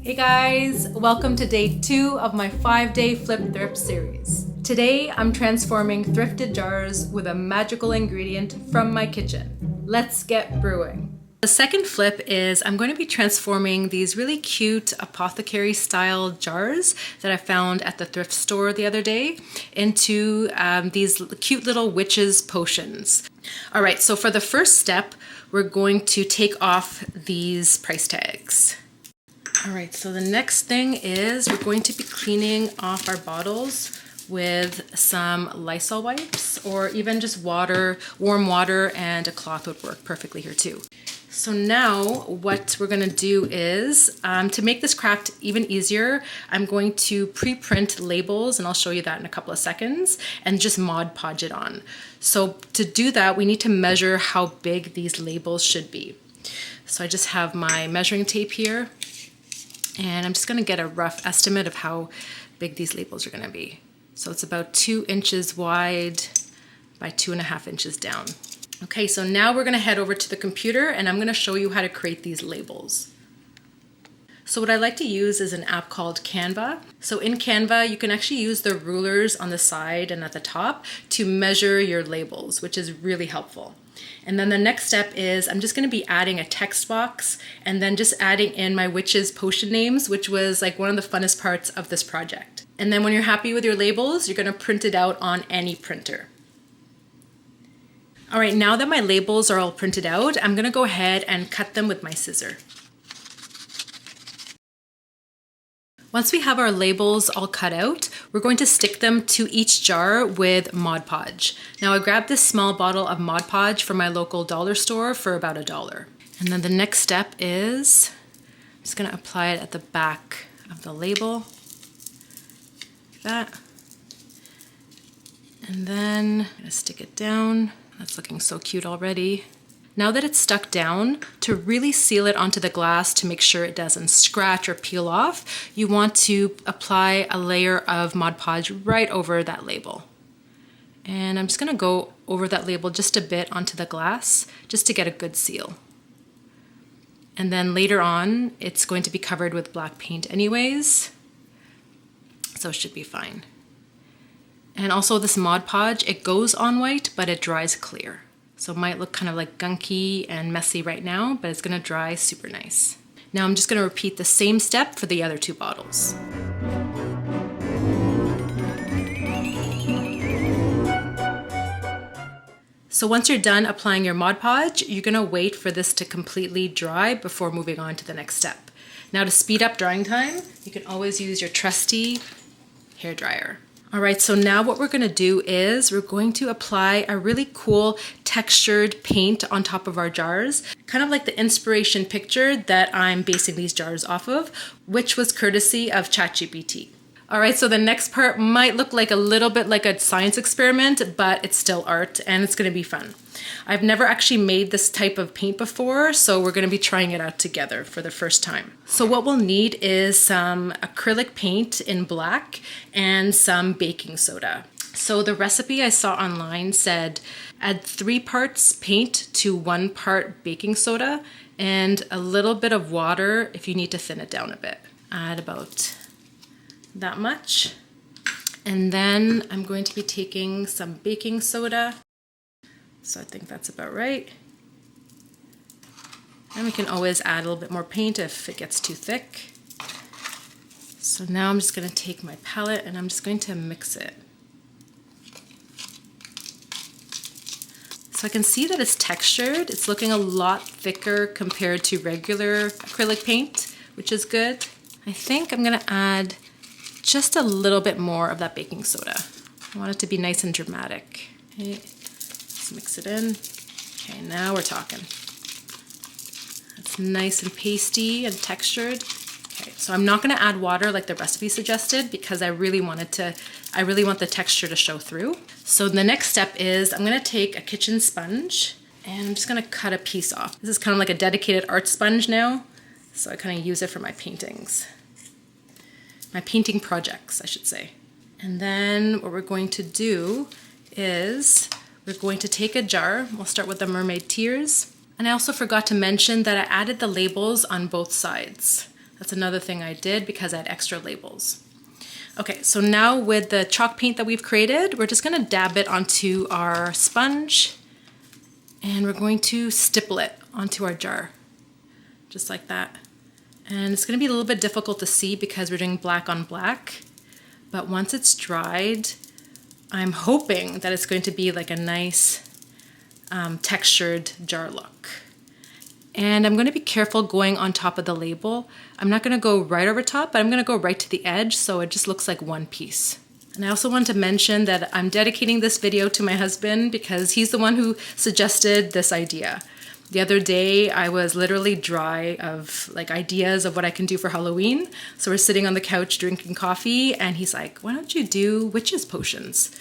Hey guys, welcome to day 2 of my 5-day flip thrift series. Today I'm transforming thrifted jars with a magical ingredient from my kitchen. Let's get brewing. The second flip is I'm going to be transforming these really cute apothecary style jars that I found at the thrift store the other day into these cute little witches potions. All right, so for the first step, we're going to take off these price tags. All right, so the next thing is we're going to be cleaning off our bottles with some Lysol wipes, or even just water, warm water, and a cloth would work perfectly here too. So now what we're gonna do is, to make this craft even easier, I'm going to pre-print labels, and I'll show you that in a couple of seconds, and just Mod Podge it on. So to do that, we need to measure how big these labels should be. So I just have my measuring tape here, and I'm just gonna get a rough estimate of how big these labels are gonna be. So it's about 2 inches wide by 2.5 inches down. Okay, so now we're gonna head over to the computer and I'm gonna show you how to create these labels. So what I like to use is an app called Canva. So in Canva, you can actually use the rulers on the side and at the top to measure your labels, which is really helpful. And then the next step is I'm just going to be adding a text box and then just adding in my witches potion names, which was like one of the funnest parts of this project. And then when you're happy with your labels, you're going to print it out on any printer. All right, now that my labels are all printed out, I'm going to go ahead and cut them with my scissor. Once we have our labels all cut out, we're going to stick them to each jar with Mod Podge. Now I grabbed this small bottle of Mod Podge from my local dollar store for about $1. And then the next step is, I'm just gonna apply it at the back of the label, like that. And then I'm gonna stick it down. That's looking so cute already. Now that it's stuck down, to really seal it onto the glass to make sure it doesn't scratch or peel off, you want to apply a layer of Mod Podge right over that label. And I'm just gonna go over that label just a bit onto the glass, just to get a good seal. And then later on, it's going to be covered with black paint anyways, so it should be fine. And also this Mod Podge, it goes on white, but it dries clear. So it might look kind of like gunky and messy right now, but it's gonna dry super nice. Now I'm just gonna repeat the same step for the other 2 bottles. So once you're done applying your Mod Podge, you're gonna wait for this to completely dry before moving on to the next step. Now to speed up drying time, you can always use your trusty hairdryer. All right, so now what we're gonna do is we're going to apply a really cool textured paint on top of our jars, kind of like the inspiration picture that I'm basing these jars off of, which was courtesy of ChatGPT. All right, so the next part might look like a little bit like a science experiment, but it's still art and it's gonna be fun. I've never actually made this type of paint before, so we're gonna be trying it out together for the first time. So what we'll need is some acrylic paint in black and some baking soda. So the recipe I saw online said add 3 parts paint to 1 part baking soda and a little bit of water if you need to thin it down a bit. Add about that much. And then I'm going to be taking some baking soda. So I think that's about right. And we can always add a little bit more paint if it gets too thick. So now I'm just gonna take my palette and I'm just going to mix it. So I can see that it's textured. It's looking a lot thicker compared to regular acrylic paint, which is good. I think I'm gonna add just a little bit more of that baking soda. I want it to be nice and dramatic. Okay. Let's mix it in. Okay, now we're talking. It's nice and pasty and textured. Okay, so I'm not gonna add water like the recipe suggested because I really want the texture to show through. So the next step is I'm gonna take a kitchen sponge and I'm just gonna cut a piece off. This is kind of like a dedicated art sponge now, so I kind of use it for my paintings. My painting projects, I should say. And then what we're going to do is we're going to take a jar. We'll start with the Mermaid Tears. And I also forgot to mention that I added the labels on both sides. That's another thing I did because I had extra labels. Okay, so now with the chalk paint that we've created, we're just gonna dab it onto our sponge and we're going to stipple it onto our jar, just like that. And it's gonna be a little bit difficult to see because we're doing black on black, but once it's dried, I'm hoping that it's going to be like a nice textured jar look. And I'm going to be careful going on top of the label. I'm not going to go right over top, but I'm going to go right to the edge so it just looks like one piece. And I also want to mention that I'm dedicating this video to my husband because he's the one who suggested this idea. The other day I was literally dry of like ideas of what I can do for Halloween. So we're sitting on the couch drinking coffee and he's like, why don't you do witches potions?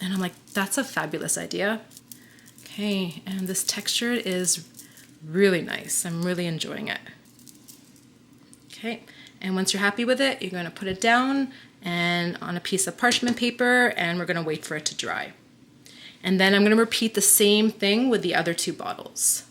And I'm like, that's a fabulous idea. Okay, and this texture is really nice. I'm really enjoying it. Okay, and once you're happy with it, you're going to put it down and on a piece of parchment paper and we're going to wait for it to dry. And then I'm going to repeat the same thing with the other two bottles.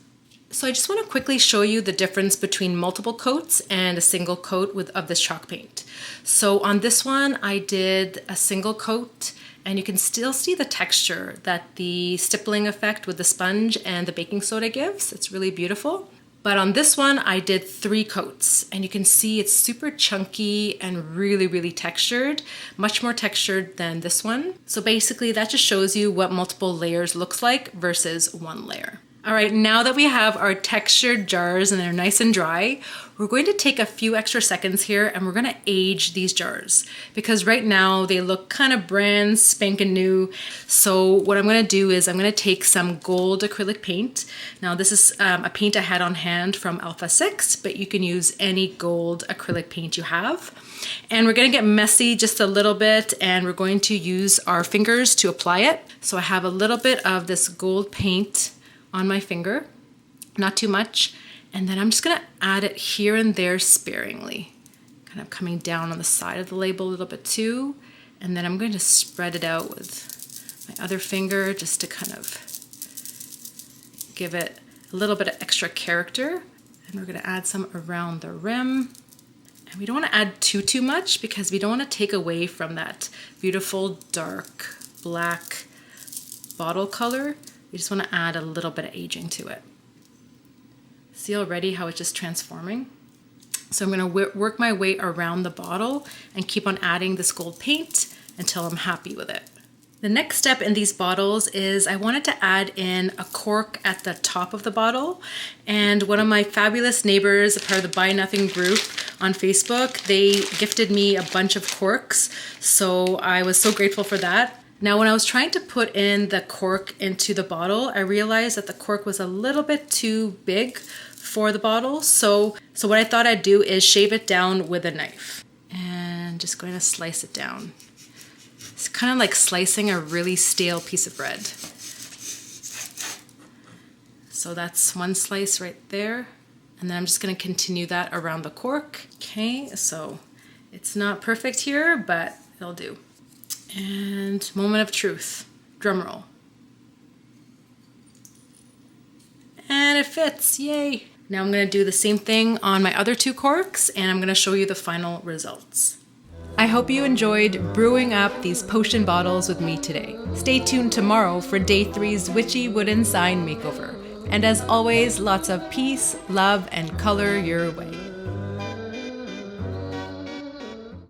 So I just want to quickly show you the difference between multiple coats and a single coat of this chalk paint. So on this one, I did a single coat and you can still see the texture that the stippling effect with the sponge and the baking soda gives. It's really beautiful. But on this one, I did 3 coats and you can see it's super chunky and really, really textured, much more textured than this one. So basically that just shows you what multiple layers looks like versus one layer. All right, now that we have our textured jars and they're nice and dry, we're going to take a few extra seconds here and we're gonna age these jars because right now they look kind of brand spanking new. So what I'm gonna do is I'm gonna take some gold acrylic paint. Now this is a paint I had on hand from Alpha 6, but you can use any gold acrylic paint you have. And we're gonna get messy just a little bit and we're going to use our fingers to apply it. So I have a little bit of this gold paint on my finger, not too much, and then I'm just gonna add it here and there sparingly, kind of coming down on the side of the label a little bit too, and then I'm going to spread it out with my other finger just to kind of give it a little bit of extra character. And we're gonna add some around the rim. And we don't wanna add too much because we don't wanna take away from that beautiful dark black bottle color. We just want to add a little bit of aging to it. See already how it's just transforming? So I'm going to work my way around the bottle and keep on adding this gold paint until I'm happy with it. The next step in these bottles is I wanted to add in a cork at the top of the bottle. And one of my fabulous neighbors, a part of the Buy Nothing group on Facebook, they gifted me a bunch of corks. So I was so grateful for that. Now, when I was trying to put in the cork into the bottle, I realized that the cork was a little bit too big for the bottle. So what I thought I'd do is shave it down with a knife and just going to slice it down. It's kind of like slicing a really stale piece of bread. So that's one slice right there. And then I'm just going to continue that around the cork. Okay, so it's not perfect here, but it'll do. And moment of truth, drum roll. And it fits, yay. Now I'm gonna do the same thing on my other 2 corks and I'm gonna show you the final results. I hope you enjoyed brewing up these potion bottles with me today. Stay tuned tomorrow for day 3's witchy wooden sign makeover. And as always, lots of peace, love, and color your way.